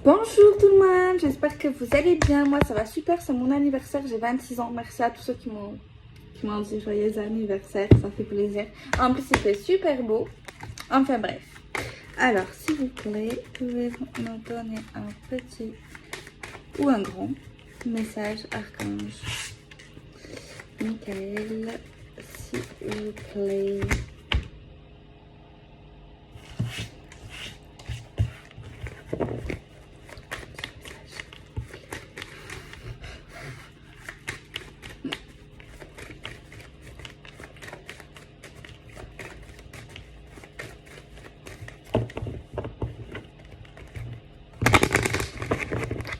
Bonjour tout le monde, j'espère que vous allez bien. Moi ça va super, c'est mon anniversaire, j'ai 26 ans. Merci à tous ceux qui m'ont dit joyeux anniversaire, ça fait plaisir. En plus il fait super beau. Enfin bref. Alors s'il vous plaît, pouvez-vous me donner un petit ou un grand message archange Michael, s'il vous plaît.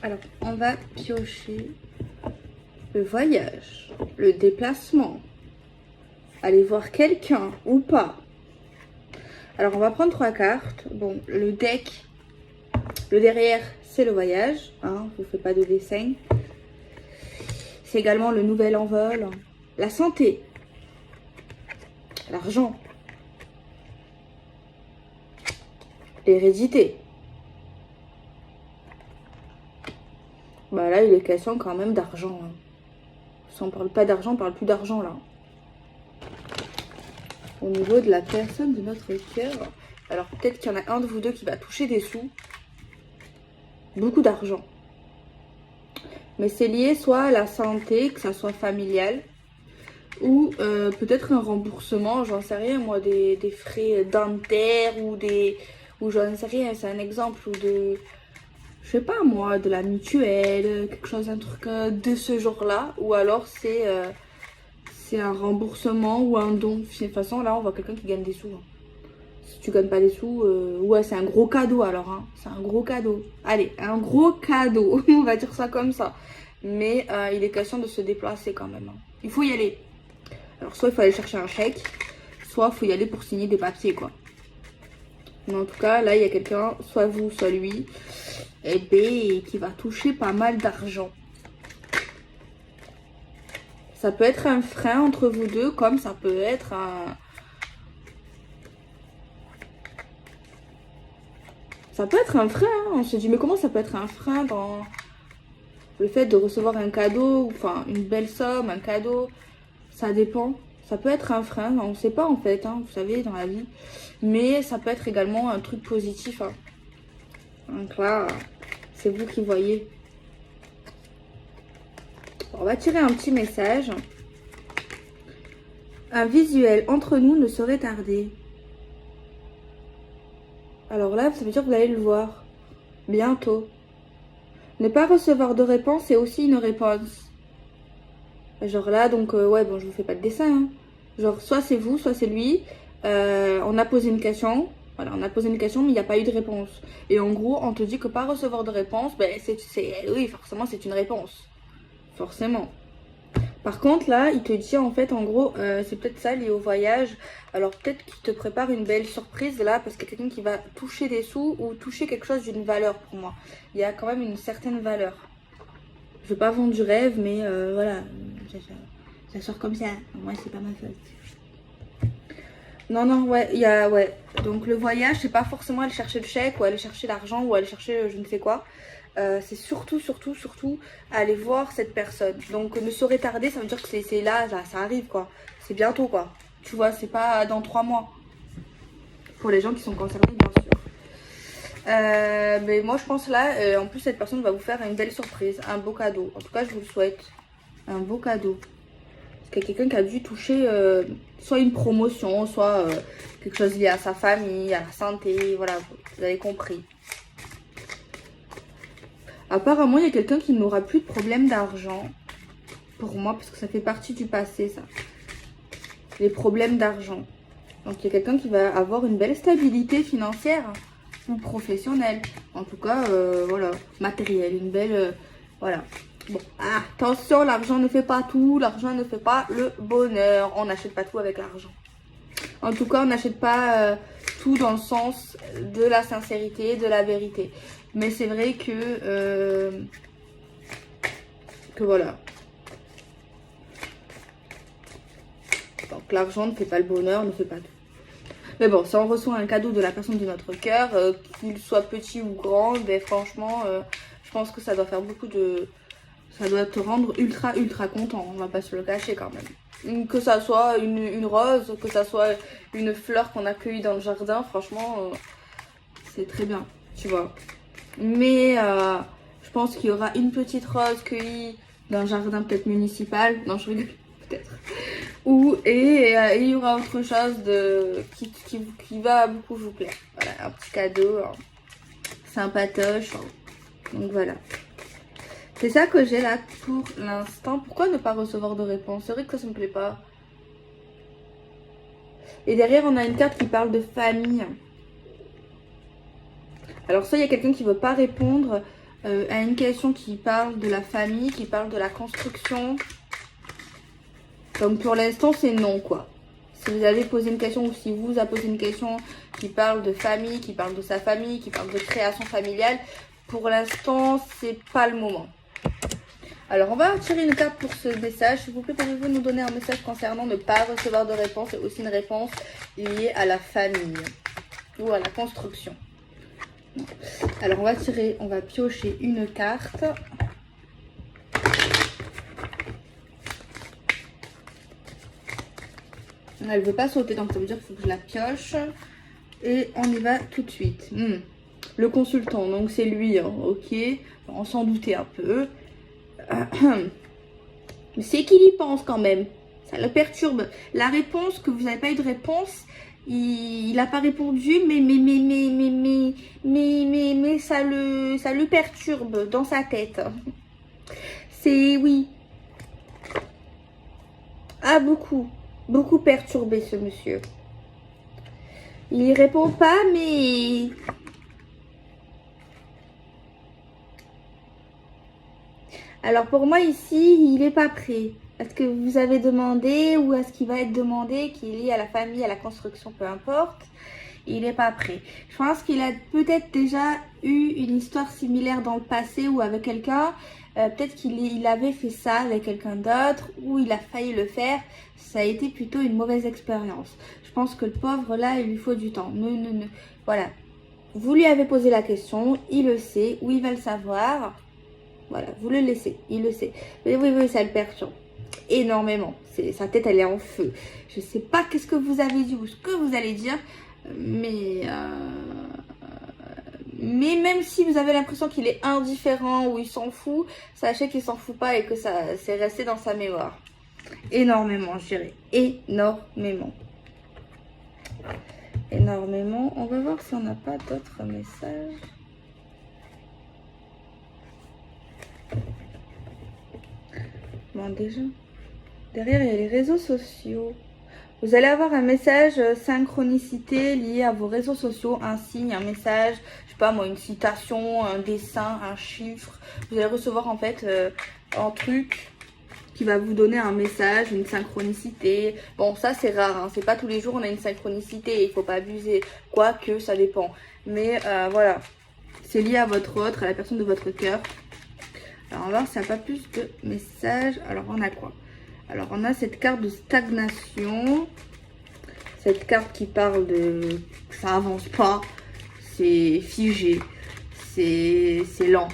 Alors, on va piocher le voyage, le déplacement, aller voir quelqu'un ou pas. Alors, on va prendre 3 cartes. Bon, le deck, le derrière, c'est le voyage. Hein, je ne vous fais pas de dessin. C'est également le nouvel envol, la santé, l'argent, l'hérédité. Bah là, il est question quand même d'argent. Hein. Si on parle pas d'argent, on parle plus d'argent là. Au niveau de la personne de notre cœur, alors peut-être qu'il y en a un de vous deux qui va toucher des sous. Beaucoup d'argent. Mais c'est lié soit à la santé, que ça soit familial, ou peut-être un remboursement, j'en sais rien moi, des frais dentaires ou j'en sais rien, c'est un exemple, ou de... je sais pas moi, de la mutuelle, quelque chose, un truc de ce genre-là. Ou alors c'est un remboursement ou un don. De toute façon, là, on voit quelqu'un qui gagne des sous. Hein. Si tu gagnes pas des sous, ouais, c'est un gros cadeau alors. Hein. C'est un gros cadeau. Allez, un gros cadeau. On va dire ça comme ça. Mais il est question de se déplacer quand même. Hein. Il faut y aller. Alors, soit il faut aller chercher un chèque, soit il faut y aller pour signer des papiers, quoi. Mais en tout cas, là, il y a quelqu'un, soit vous, soit lui, et B, qui va toucher pas mal d'argent. Ça peut être un frein entre vous deux, comme ça peut être un... Ça peut être un frein, hein. On se dit, mais comment ça peut être un frein dans le fait de recevoir un cadeau, enfin, une belle somme, un cadeau. Ça dépend. Ça peut être un frein, on ne sait pas en fait, hein, vous savez, dans la vie. Mais ça peut être également un truc positif. Hein. Donc là, c'est vous qui voyez. On va tirer un petit message. Un visuel entre nous ne saurait tarder. Alors là, ça veut dire que vous allez le voir. Bientôt. Ne pas recevoir de réponse, c'est aussi une réponse. Genre là, donc, ouais, bon, je vous fais pas de dessin. Hein. Genre, soit c'est vous, soit c'est lui. On a posé une question. Voilà, on a posé une question, mais il n'y a pas eu de réponse. Et en gros, on te dit que pas recevoir de réponse, ben, oui, forcément, c'est une réponse. Forcément. Par contre, là, il te dit, en fait, en gros, c'est peut-être ça, lié au voyage. Alors, peut-être qu'il te prépare une belle surprise, là, parce qu'il y a quelqu'un qui va toucher des sous ou toucher quelque chose d'une valeur, pour moi. Il y a quand même une certaine valeur. Je veux pas vendre du rêve, mais voilà, ça sort comme ça. Moi, c'est pas ma faute. Non, ouais, il y a, ouais. Donc, le voyage, c'est pas forcément aller chercher le chèque ou aller chercher l'argent ou aller chercher je ne sais quoi. C'est surtout aller voir cette personne. Donc, ne saurait tarder, ça veut dire que c'est là, ça arrive, quoi. C'est bientôt, quoi. Tu vois, c'est pas dans 3 mois. Pour les gens qui sont concernés, bien sûr. Mais moi je pense là, en plus cette personne va vous faire une belle surprise, un beau cadeau. En tout cas je vous le souhaite, un beau cadeau. Parce qu'il y a quelqu'un qui a dû toucher soit une promotion, soit quelque chose lié à sa famille, à la santé, voilà, vous avez compris. Apparemment il y a quelqu'un qui n'aura plus de problème d'argent, pour moi, parce que ça fait partie du passé ça. Les problèmes d'argent. Donc il y a quelqu'un qui va avoir une belle stabilité financière. Ou professionnel, en tout cas, voilà, matériel, une belle, voilà. Bon, attention, l'argent ne fait pas tout, l'argent ne fait pas le bonheur, on n'achète pas tout avec l'argent. En tout cas, on n'achète pas tout dans le sens de la sincérité, de la vérité. Mais c'est vrai que voilà. Donc l'argent ne fait pas le bonheur, ne fait pas tout. Mais bon, si on reçoit un cadeau de la personne de notre cœur, qu'il soit petit ou grand, ben franchement, je pense que ça doit faire beaucoup de... Ça doit te rendre ultra content, on va pas se le cacher quand même. Que ça soit une rose, que ça soit une fleur qu'on a cueillie dans le jardin, franchement, c'est très bien, tu vois. Mais je pense qu'il y aura une petite rose cueillie dans un jardin peut-être municipal. Non, je rigole, peut-être. Et il y aura autre chose qui va beaucoup vous plaire. Voilà, un petit cadeau sympatoche. Donc voilà. C'est ça que j'ai là pour l'instant. Pourquoi ne pas recevoir de réponse? C'est vrai que ça me plaît pas. Et derrière, on a une carte qui parle de famille. Alors soit il y a quelqu'un qui ne veut pas répondre à une question qui parle de la famille, qui parle de la construction. Donc pour l'instant, c'est non, quoi. Si vous avez posé une question ou si vous avez posé une question qui parle de famille, qui parle de sa famille, qui parle de création familiale, pour l'instant, c'est pas le moment. Alors, on va tirer une carte pour ce message. S'il vous plaît, pouvez-vous nous donner un message concernant ne pas recevoir de réponse et aussi une réponse liée à la famille ou à la construction. Alors, on va piocher une carte. Elle ne veut pas sauter, donc ça veut dire qu'il faut que je la pioche. Et on y va tout de suite. Le consultant, donc c'est lui, hein, ok. On s'en doutait un peu. Mais c'est qu'il y pense quand même. Ça le perturbe. La réponse, que vous n'avez pas eu de réponse, il n'a pas répondu, mais ça le perturbe dans sa tête. C'est, oui. Ah, beaucoup perturbé ce monsieur. Il répond pas, mais... Alors pour moi ici, il n'est pas prêt. Est-ce que vous avez demandé ou est-ce qu'il va être demandé, qui est lié à la famille, à la construction, peu importe. Il n'est pas prêt. Je pense qu'il a peut-être déjà eu une histoire similaire dans le passé ou avec quelqu'un. Peut-être qu'il avait fait ça avec quelqu'un d'autre ou il a failli le faire. Ça a été plutôt une mauvaise expérience. Je pense que le pauvre là, il lui faut du temps. Non. Voilà. Vous lui avez posé la question, il le sait ou il va le savoir. Voilà, vous le laissez, il le sait. Mais oui, ça le perturbe énormément. Sa tête, elle est en feu. Je sais pas qu'est-ce que vous avez dit ou ce que vous allez dire, mais même si vous avez l'impression qu'il est indifférent ou il s'en fout, sachez qu'il s'en fout pas et que ça c'est resté dans sa mémoire. Énormément, je dirais. Énormément. On va voir si on n'a pas d'autres messages. Bon, déjà, derrière, il y a les réseaux sociaux. Vous allez avoir un message synchronicité lié à vos réseaux sociaux, un signe, un message, je sais pas moi, une citation, un dessin, un chiffre. Vous allez recevoir en fait un truc qui va vous donner un message, une synchronicité. Bon, ça c'est rare, hein. C'est pas tous les jours on a une synchronicité, il faut pas abuser, quoique ça dépend. Mais voilà, c'est lié à votre autre, à la personne de votre cœur. Alors on va voir s'il n'y a pas plus de messages. Alors on a quoi? Alors on a cette carte de stagnation. Cette carte qui parle de... ça avance pas. C'est figé. C'est lent.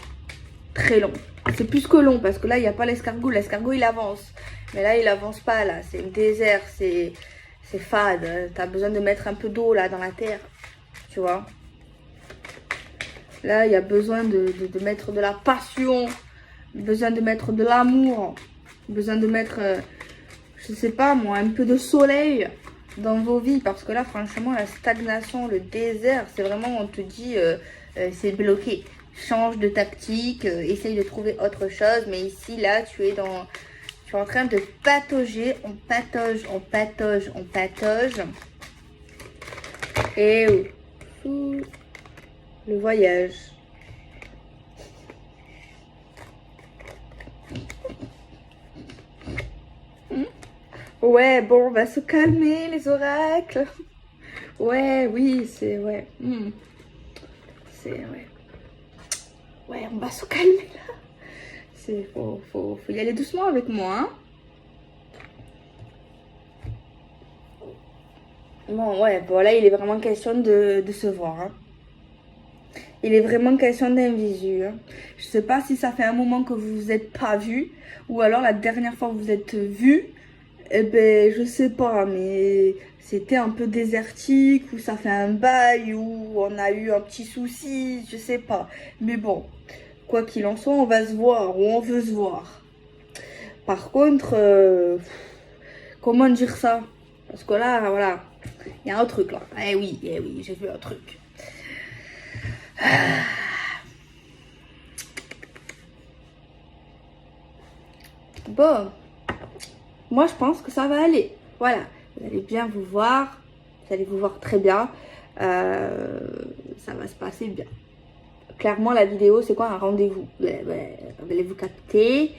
Très long. C'est plus que long parce que là il n'y a pas l'escargot. L'escargot il avance. Mais là il avance pas là. C'est le désert. C'est fade. Tu as besoin de mettre un peu d'eau là dans la terre. Tu vois. Là il y a besoin de mettre de la passion. Besoin de mettre de l'amour, besoin de mettre, je sais pas moi, un peu de soleil dans vos vies. Parce que là, franchement, la stagnation, le désert, c'est vraiment, on te dit, c'est bloqué. Change de tactique, essaye de trouver autre chose. Mais ici, là, tu es en train de patauger. On patauge. Et le voyage. Ouais, bon, on va se calmer, les oracles. Ouais, oui, c'est... Ouais. C'est... Ouais. Ouais, on va se calmer, là. C'est... Faut y aller doucement avec moi, hein. Bon, ouais, bon, là, il est vraiment question de se voir. Hein. Il est vraiment question d'un visu. Hein. Je sais pas si ça fait un moment que vous vous êtes pas vus, ou alors la dernière fois que vous êtes vus, eh ben, je sais pas, mais c'était un peu désertique, ou ça fait un bail, ou on a eu un petit souci, je sais pas. Mais bon, quoi qu'il en soit, on va se voir, ou on veut se voir. Par contre, comment dire ça? Parce que là, voilà, il y a un truc là. Eh oui, j'ai vu un truc. Bon, moi je pense que ça va aller. Voilà, vous allez bien vous voir, vous allez vous voir très bien. Ça va se passer bien. Clairement, la vidéo, c'est quoi un rendez-vous? Vous allez vous capter.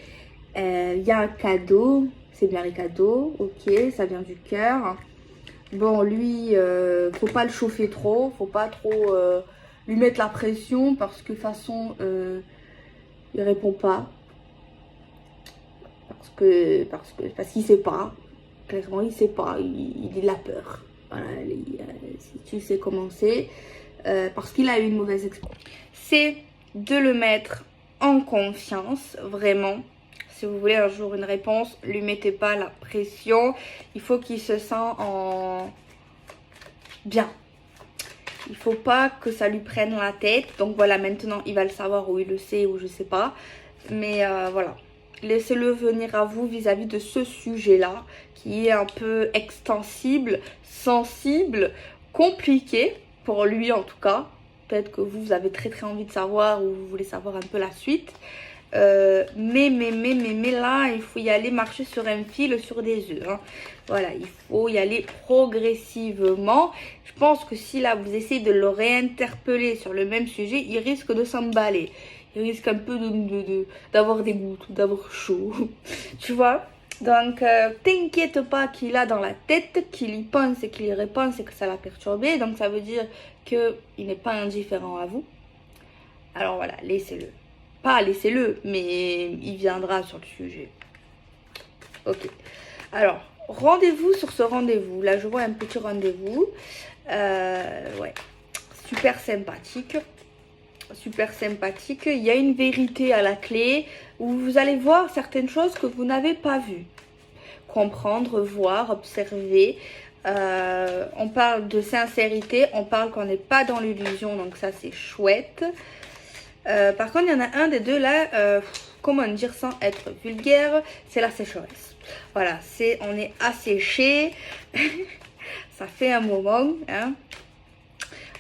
Il y a un cadeau, c'est bien les cadeaux, ok, ça vient du cœur. Bon, lui, faut pas le chauffer trop, faut pas trop lui mettre la pression parce que de toute façon, il répond pas. Parce qu'il sait pas. Clairement, il sait pas, il a peur. Voilà, si tu sais comment c'est, parce qu'il a eu une mauvaise expérience. C'est de le mettre en confiance, vraiment. Si vous voulez un jour une réponse, lui mettez pas la pression. Il faut qu'il se sente bien. Il faut pas que ça lui prenne la tête. Donc voilà, maintenant il va le savoir ou il le sait ou je sais pas. Mais voilà, laissez-le venir à vous vis-à-vis de ce sujet-là qui est un peu extensible, sensible, compliqué pour lui en tout cas. Peut-être que vous avez très envie de savoir ou vous voulez savoir un peu la suite. Mais là, il faut y aller marcher sur un fil, sur des œufs. Hein. Voilà, il faut y aller progressivement. Je pense que si là, vous essayez de le réinterpeller sur le même sujet, il risque de s'emballer. Il risque un peu d'avoir des gouttes, d'avoir chaud. Tu vois? Donc, t'inquiète pas qu'il a dans la tête, qu'il y pense et qu'il y repense et que ça l'a perturbé. Donc, ça veut dire qu'il n'est pas indifférent à vous. Alors voilà, laissez-le. Pas laissez-le, mais il viendra sur le sujet. Ok. Alors, rendez-vous sur ce rendez-vous. Là, je vois un petit rendez-vous. Ouais. Super sympathique. Super sympathique. Il y a une vérité à la clé où vous allez voir certaines choses que vous n'avez pas vues. Comprendre, voir, observer. On parle de sincérité. On parle qu'on n'est pas dans l'illusion. Donc ça, c'est chouette. Par contre, il y en a un des deux là, comment dire sans être vulgaire, c'est la sécheresse. Voilà, on est asséché, ça fait un moment, hein.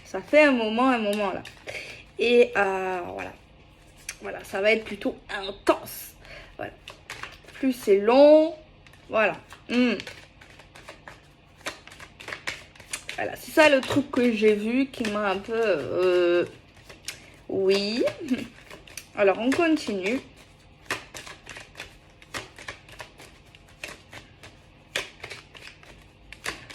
Ça fait un moment là. Et voilà, ça va être plutôt intense. Voilà. Plus c'est long, voilà. Voilà, c'est ça le truc que j'ai vu qui m'a un peu... Oui. Alors, on continue.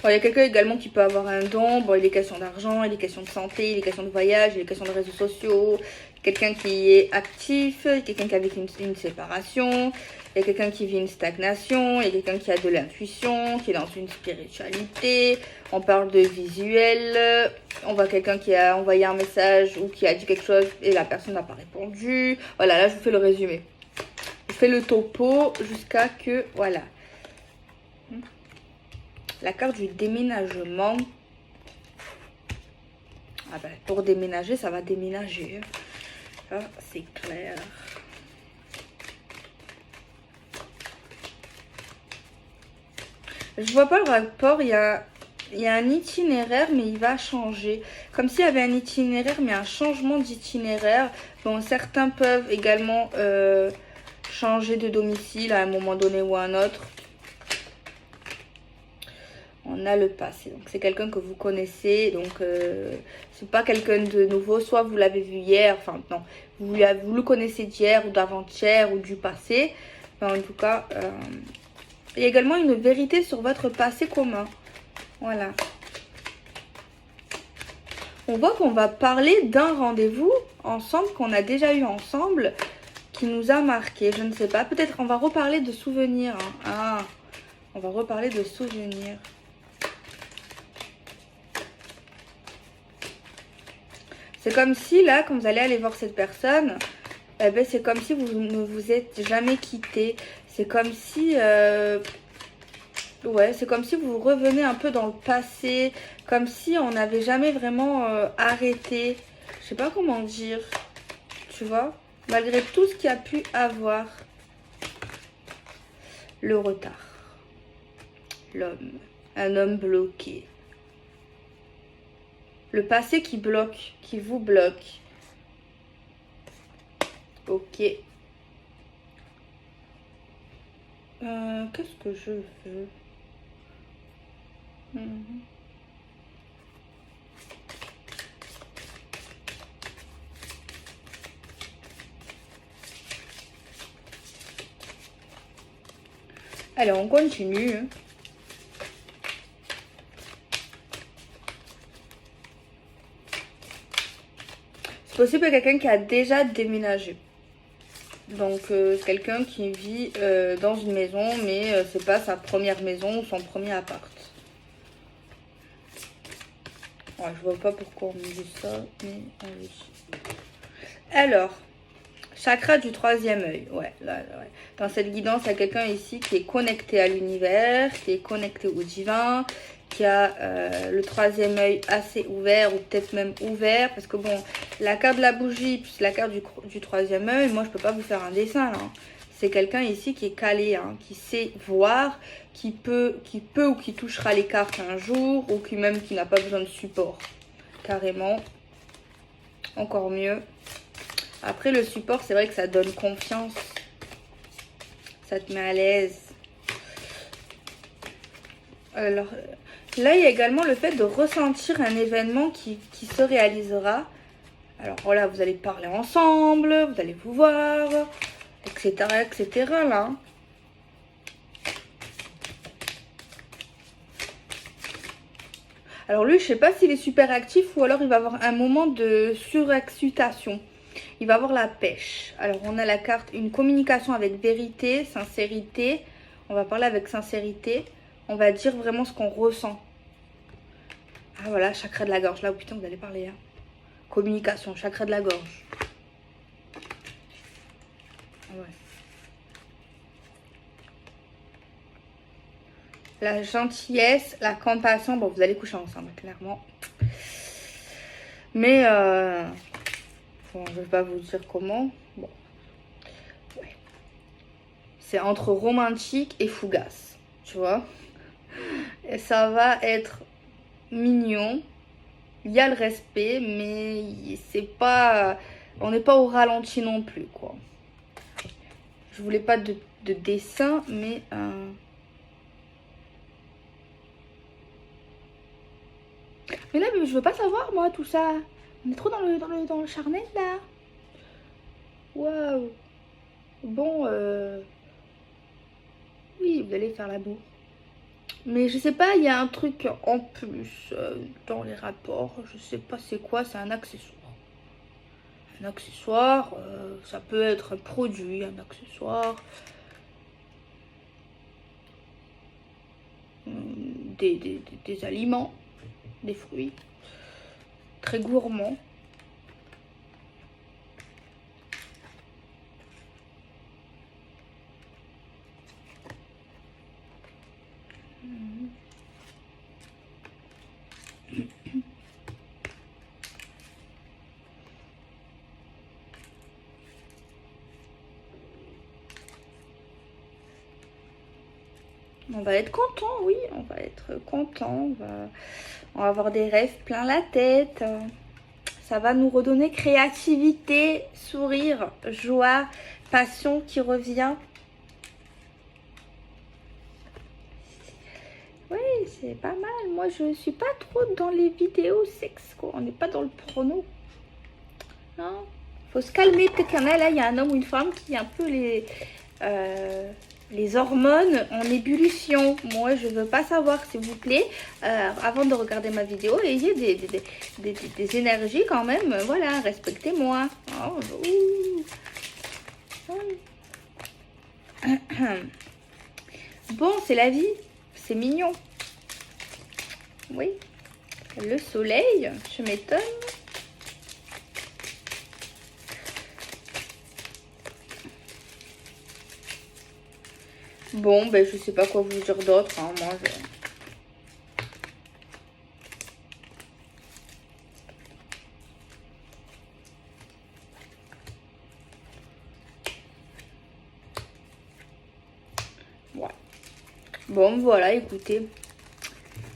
Bon, il y a quelqu'un également qui peut avoir un don. Bon, il est question d'argent, il est question de santé, il est question de voyage, il est question de réseaux sociaux. Quelqu'un qui est actif, quelqu'un qui a vécu une séparation. Il y a quelqu'un qui vit une stagnation, il y a quelqu'un qui a de l'intuition, qui est dans une spiritualité. On parle de visuel. On voit quelqu'un qui a envoyé un message ou qui a dit quelque chose et la personne n'a pas répondu. Voilà, là je vous fais le résumé. Je fais le topo jusqu'à que, voilà. La carte du déménagement. Ah ben, pour déménager, ça va déménager. Ça, c'est clair. Je vois pas le rapport, il y a un itinéraire, mais il va changer. Comme s'il y avait un itinéraire, mais un changement d'itinéraire. Bon, certains peuvent également changer de domicile à un moment donné ou à un autre. On a le passé. Donc, c'est quelqu'un que vous connaissez. Donc, c'est pas quelqu'un de nouveau. Soit vous l'avez vu hier. Enfin, non. Vous le connaissez d'hier ou d'avant-hier ou du passé. Enfin, en tout cas... il y a également une vérité sur votre passé commun. Voilà. On voit qu'on va parler d'un rendez-vous ensemble, qu'on a déjà eu ensemble, qui nous a marqué. Je ne sais pas. Peut-être on va reparler de souvenirs. Hein. Ah, on va reparler de souvenirs. C'est comme si là, quand vous allez aller voir cette personne, eh ben, c'est comme si vous ne vous êtes jamais quitté. C'est comme si... ouais, c'est comme si vous revenez un peu dans le passé. Comme si on n'avait jamais vraiment arrêté. Je sais pas comment dire. Tu vois? Malgré tout ce qu'il y a pu avoir. Le retard. L'homme. Un homme bloqué. Le passé qui bloque. Qui vous bloque. Ok. Qu'est-ce que je veux? Allez, on continue. C'est possible quelqu'un qui a déjà déménagé. Donc, c'est quelqu'un qui vit dans une maison, mais c'est pas sa première maison ou son premier appart. Ouais, je vois pas pourquoi on me dit ça, mais oui. Alors, chakra du troisième œil. Ouais, là, ouais. Dans cette guidance, il y a quelqu'un ici qui est connecté à l'univers, qui est connecté au divin, qui a le troisième œil assez ouvert ou peut-être même ouvert. Parce que bon, la carte de la bougie plus la carte du troisième œil, moi je peux pas vous faire un dessin là. C'est quelqu'un ici qui est calé, hein, qui sait voir, qui peut ou qui touchera les cartes un jour ou qui même qui n'a pas besoin de support. Carrément. Encore mieux. Après le support, c'est vrai que ça donne confiance. Ça te met à l'aise. Alors là, il y a également le fait de ressentir un événement qui se réalisera. Alors voilà, vous allez parler ensemble, vous allez vous voir, etc. etc. là. Alors lui, je sais pas s'il est super actif ou alors il va avoir un moment de surexcitation. Il va avoir la pêche. Alors on a la carte, une communication avec vérité, sincérité. On va parler avec sincérité. On va dire vraiment ce qu'on ressent. Ah voilà, chakra de la gorge. Là, oh, putain, vous allez parler. Hein. Communication, chakra de la gorge. Ouais. La gentillesse, la compassion. Bon, vous allez coucher ensemble, clairement. Mais, bon, je ne vais pas vous dire comment. Bon. Ouais. C'est entre romantique et fougasse. Tu vois? Et ça va être mignon. Il y a le respect, mais c'est pas... On n'est pas au ralenti non plus, quoi. Je voulais pas de dessin, mais... Mais là, je veux pas savoir, moi, tout ça. On est trop dans le charnel, là. Waouh. Bon, oui, vous allez faire la boue. Mais je sais pas, il y a un truc en plus dans les rapports. Je sais pas c'est quoi, c'est un accessoire. Un accessoire, ça peut être un produit, un accessoire. Des aliments, des fruits. Très gourmands. On va être content, oui, on va être content, on va avoir des rêves plein la tête. Ça va nous redonner créativité, sourire, joie, passion qui revient. Oui, c'est pas mal. Moi, je suis pas trop dans les vidéos sexe, quoi. On n'est pas dans le porno. Non, faut se calmer. Peut-être qu'il y en a là, il y a un homme ou une femme qui a un peu les hormones en ébullition. Moi, je veux pas savoir, s'il vous plaît. Avant de regarder ma vidéo, ayez des énergies quand même. Voilà, respectez-moi. Oh, bon, c'est la vie. C'est mignon. Oui. Le soleil, je m'étonne. Bon, ben je sais pas quoi vous dire d'autre. Hein. Moi, je... Ouais. Bon, voilà, écoutez.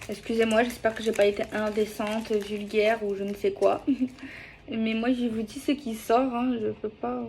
Excusez-moi, j'espère que j'ai pas été indécente, vulgaire ou je ne sais quoi. Mais moi, je vous dis ce qui sort, hein. Je peux pas...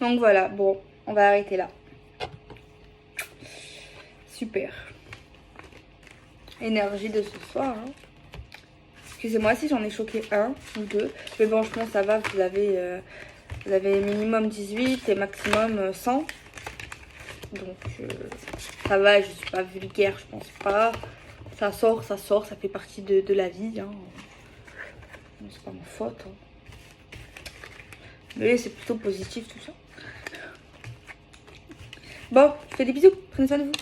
Donc voilà, bon, on va arrêter là. Super. Énergie de ce soir. Hein. Excusez-moi si j'en ai choqué un ou deux. Mais bon, je pense que ça va, vous avez minimum 18 et maximum 100. Donc ça va, je suis pas vulgaire, je pense pas. Ça sort, ça fait partie de la vie. Hein. C'est pas ma faute. Hein. Mais c'est plutôt positif tout ça. Bon, je fais des bisous, prenez soin de vous.